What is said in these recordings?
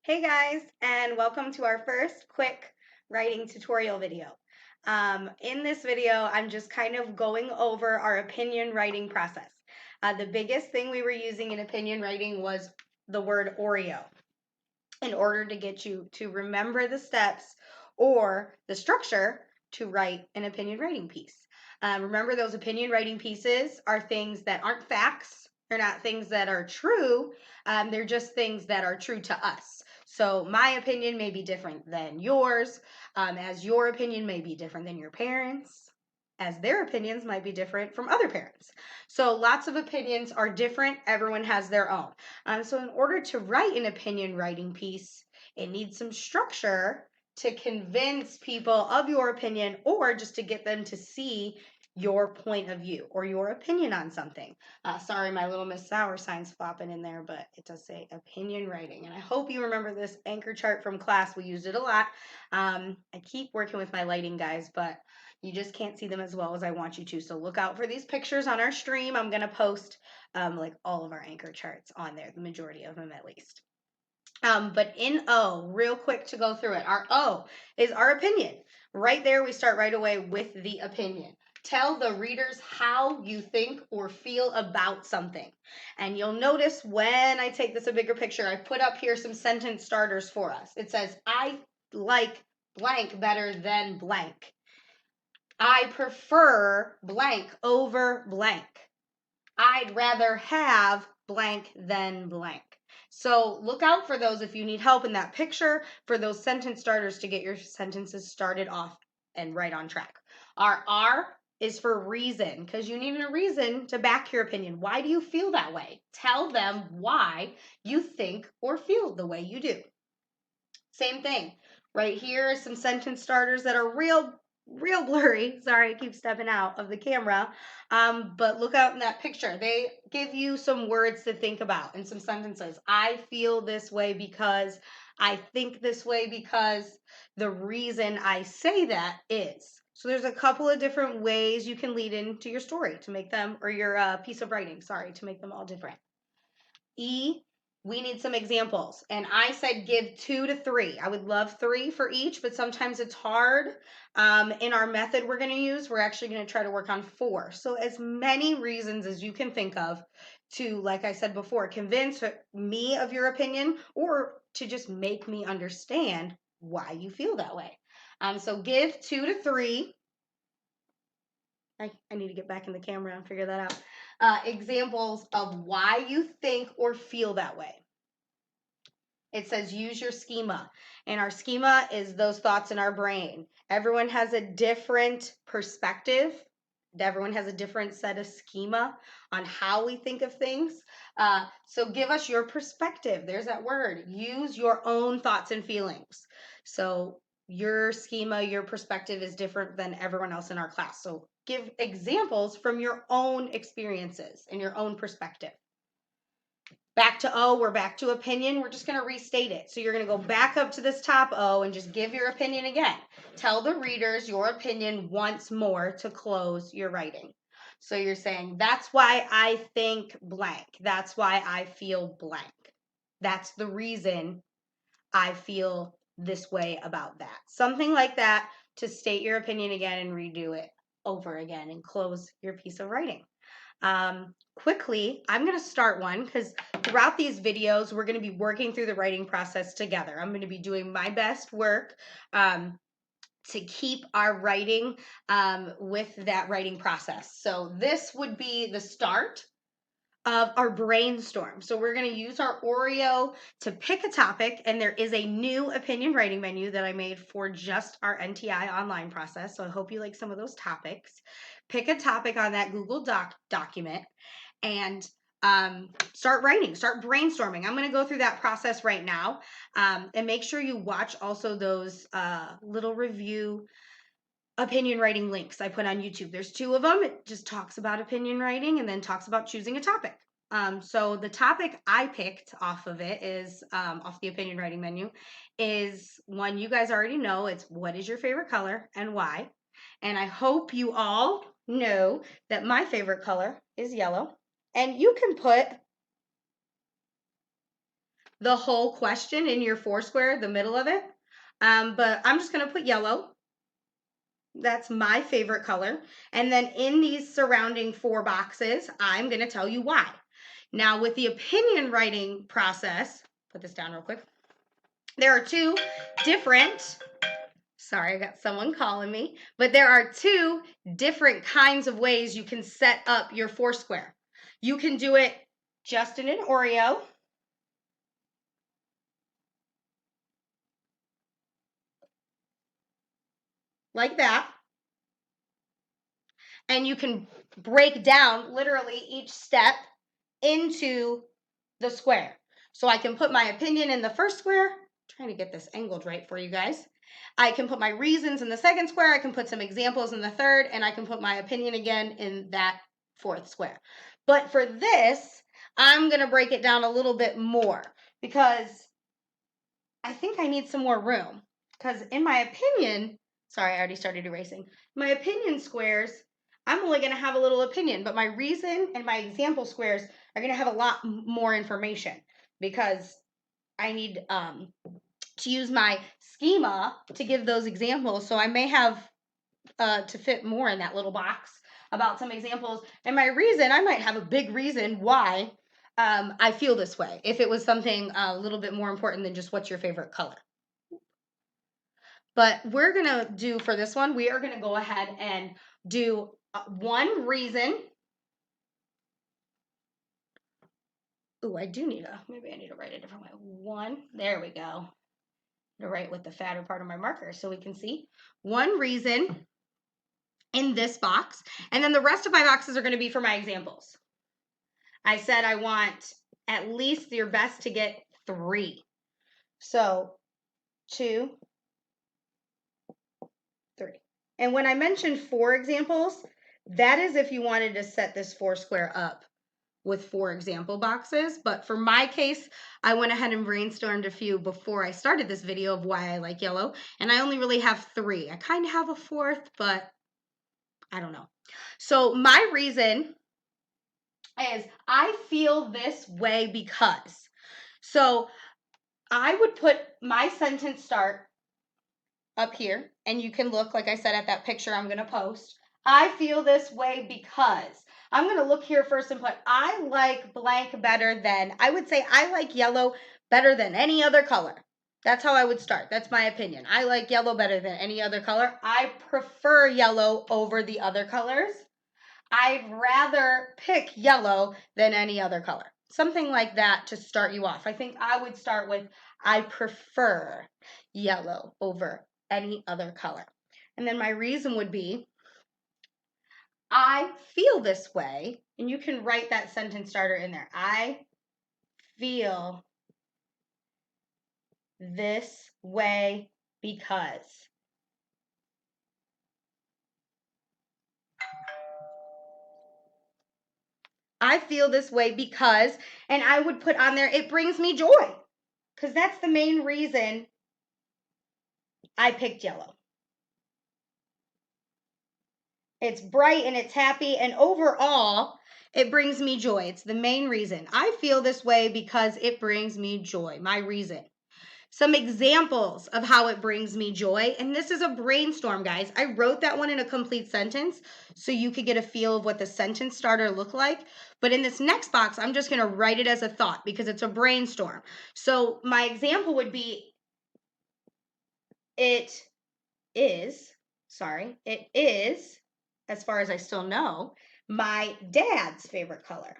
Hey guys, and welcome to our first quick writing tutorial video. In this video, I'm just kind of going over our opinion writing process. The biggest thing we were using in opinion writing was the word OREO in order to get you to remember the steps or the structure to write an opinion writing piece. Remember, those opinion writing pieces are things that aren't facts. They're not things that are true. They're just things that are true to us. So my opinion may be different than yours, as your opinion may be different than your parents, as their opinions might be different from other parents. So lots of opinions are different. Everyone has their own. So in order to write an opinion writing piece, it needs some structure to convince people of your opinion or just to get them to see your point of view or your opinion on something. Sorry, my little Miss Sauer sign's flopping in there, but it does say opinion writing. And I hope you remember this anchor chart from class. We used it a lot. I keep working with my lighting, guys, but you just can't see them as well as I want you to. So look out for these pictures on our stream. I'm going to post like all of our anchor charts on there, the majority of them at least. But in O, real quick to go through it, our O is our opinion. Right there, we start right away with the opinion. Tell the readers how you think or feel about something. And you'll notice when I take this a bigger picture, I put up here some sentence starters for us. It says, I like blank better than blank. I prefer blank over blank. I'd rather have blank than blank. So look out for those if you need help in that picture, for those sentence starters to get your sentences started off and right on track. Our R is for reason, because you need a reason to back your opinion. Why do you feel that way? Tell them why you think or feel the way you do. Same thing. Right here is some sentence starters that are real blurry. Sorry, I keep stepping out of the camera. But look out in that picture. They give you some words to think about and some sentences. I feel this way because, I think this way because, the reason I say that is. So there's a couple of different ways you can lead into your story to make them, or your piece of writing, sorry, to make them all different. E, we need some examples. And I said give 2 to 3. I would love 3 for each, but sometimes it's hard. In our method we're going to use, we're actually going to try to work on 4. So as many reasons as you can think of to, like I said before, convince me of your opinion or to just make me understand why you feel that way. So give 2 to 3. I need to get back in the camera and figure that out. Examples of why you think or feel that way. It says use your schema, and our schema is those thoughts in our brain. Everyone has a different perspective. Everyone has a different set of schema on how we think of things. So give us your perspective. There's that word. Use your own thoughts and feelings. So your schema, your perspective is different than everyone else in our class. So give examples from your own experiences and your own perspective. Back to O, we're back to opinion. We're just going to restate it. So you're going to go back up to this top O and just give your opinion again. Tell the readers your opinion once more to close your writing. So you're saying, that's why I think blank. That's why I feel blank. That's the reason I feel this way about that. Something like that to state your opinion again and redo it over again and close your piece of writing. Quickly, I'm going to start one because throughout these videos, we're going to be working through the writing process together. I'm going to be doing my best work to keep our writing with that writing process. So this would be the start of our brainstorm. So we're going to use our OREO to pick a topic, and there is a new opinion writing menu that I made for just our NTI online process. So I hope you like some of those topics. Pick a topic on that Google document and start writing, start brainstorming. I'm going to go through that process right now, and make sure you watch also those little review opinion writing links I put on YouTube. There's 2 of them. It just talks about opinion writing and then talks about choosing a topic. So the topic I picked off of it is, off the opinion writing menu, is one you guys already know. It's what is your favorite color and why? And I hope you all know that my favorite color is yellow. And you can put the whole question in your foursquare, the middle of it. But I'm just going to put yellow. That's my favorite color. And then in these surrounding 4 boxes, I'm going to tell you why. Now, with the opinion writing process, put this down real quick. There are 2 different, sorry, I got someone calling me, but there are 2 different kinds of ways you can set up your foursquare. You can do it just in an OREO, like that. And you can break down literally each step into the square. So I can put my opinion in the first square, I'm trying to get this angled right for you guys. I can put my reasons in the second square, I can put some examples in the third, and I can put my opinion again in that 4th square. But for this, I'm going to break it down a little bit more because I think I need some more room. Because in my opinion, sorry, I already started erasing. My opinion squares, I'm only going to have a little opinion, but my reason and my example squares are going to have a lot more information because I need to use my schema to give those examples. So I may have to fit more in that little box about some examples. And my reason, I might have a big reason why I feel this way if it was something a little bit more important than just what's your favorite color. But we're going to do for this one, we are going to go ahead and do 1 reason. Ooh, I do need maybe I need to write a different way. 1, there we go. To write with the fatter part of my marker so we can see 1 reason in this box. And then the rest of my boxes are going to be for my examples. I said I want at least your best to get 3. So 2, 3. And when I mentioned 4 examples, that is if you wanted to set this foursquare up with 4 example boxes. But for my case, I went ahead and brainstormed a few before I started this video of why I like yellow. And I only really have 3. I kind of have a 4th, but I don't know. So my reason is I feel this way because. So I would put my sentence start up here, and you can look, like I said, at that picture I'm going to post. I feel this way because. I'm going to look here first and put, I like blank better than, I would say I like yellow better than any other color. That's how I would start. That's my opinion. I like yellow better than any other color. I prefer yellow over the other colors. I'd rather pick yellow than any other color. Something like that to start you off. I think I would start with, I prefer yellow over any other color. And then my reason would be, I feel this way, and you can write that sentence starter in there. I feel this way because. I feel this way because, and I would put on there, it brings me joy, because that's the main reason I picked yellow. It's bright and it's happy, and overall, it brings me joy. It's the main reason. I feel this way because it brings me joy, my reason. Some examples of how it brings me joy, and this is a brainstorm, guys. I wrote that one in a complete sentence so you could get a feel of what the sentence starter looked like. But in this next box, I'm just going to write it as a thought because it's a brainstorm. So my example would be, it is, as far as I still know, my dad's favorite color.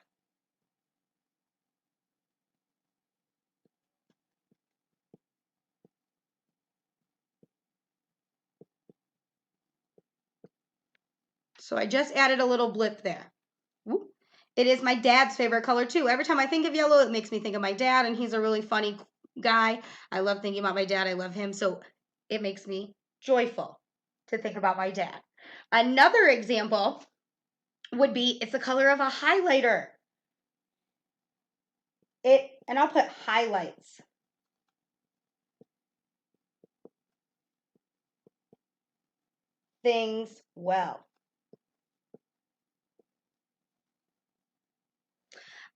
So I just added a little blip there. Whoop. It is my dad's favorite color too. Every time I think of yellow, it makes me think of my dad, and he's a really funny guy. I love thinking about my dad. I love him. So it makes me joyful to think about my dad. Another example would be, it's the color of a highlighter. And I'll put highlights. Things well.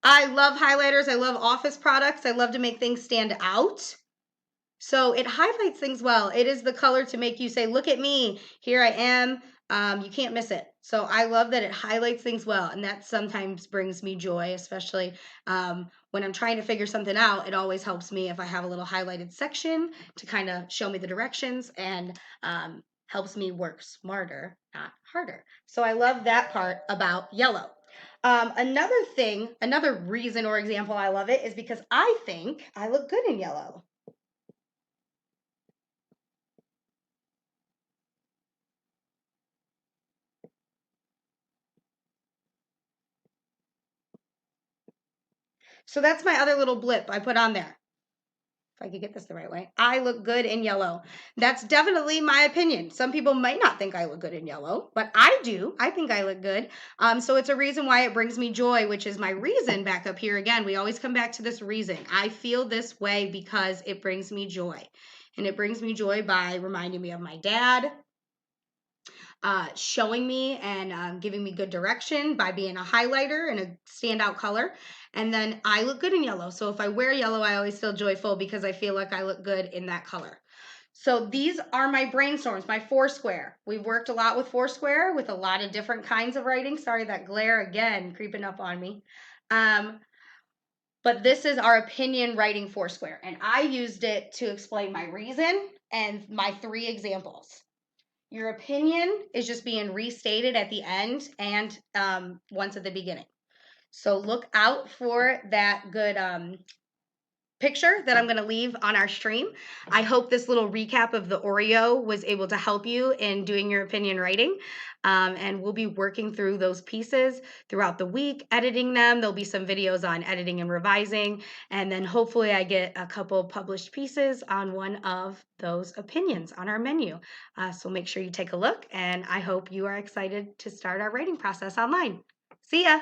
I love highlighters. I love office products. I love to make things stand out. So it highlights things well. It is the color to make you say, look at me, here I am. You can't miss it. So I love that it highlights things well. And that sometimes brings me joy, especially when I'm trying to figure something out. It always helps me if I have a little highlighted section to kind of show me the directions, and helps me work smarter, not harder. So I love that part about yellow. Another reason or example I love it is because I think I look good in yellow. So that's my other little blip I put on there. If I could get this the right way. I look good in yellow. That's definitely my opinion. Some people might not think I look good in yellow, but I do. I think I look good. So it's a reason why it brings me joy, which is my reason back up here again. We always come back to this reason. I feel this way because it brings me joy. And it brings me joy by reminding me of my dad, showing me and giving me good direction by being a highlighter and a standout color. And then I look good in yellow. So if I wear yellow, I always feel joyful because I feel like I look good in that color. So these are my brainstorms, my Foursquare. We've worked a lot with Foursquare with a lot of different kinds of writing. Sorry, that glare again creeping up on me. But this is our opinion writing Foursquare. And I used it to explain my reason and my 3 examples. Your opinion is just being restated at the end and once at the beginning. So look out for that good picture that I'm going to leave on our stream. I hope this little recap of the OREO was able to help you in doing your opinion writing. And we'll be working through those pieces throughout the week, editing them. There'll be some videos on editing and revising. And then hopefully I get a couple published pieces on one of those opinions on our menu. So make sure you take a look. And I hope you are excited to start our writing process online. See ya!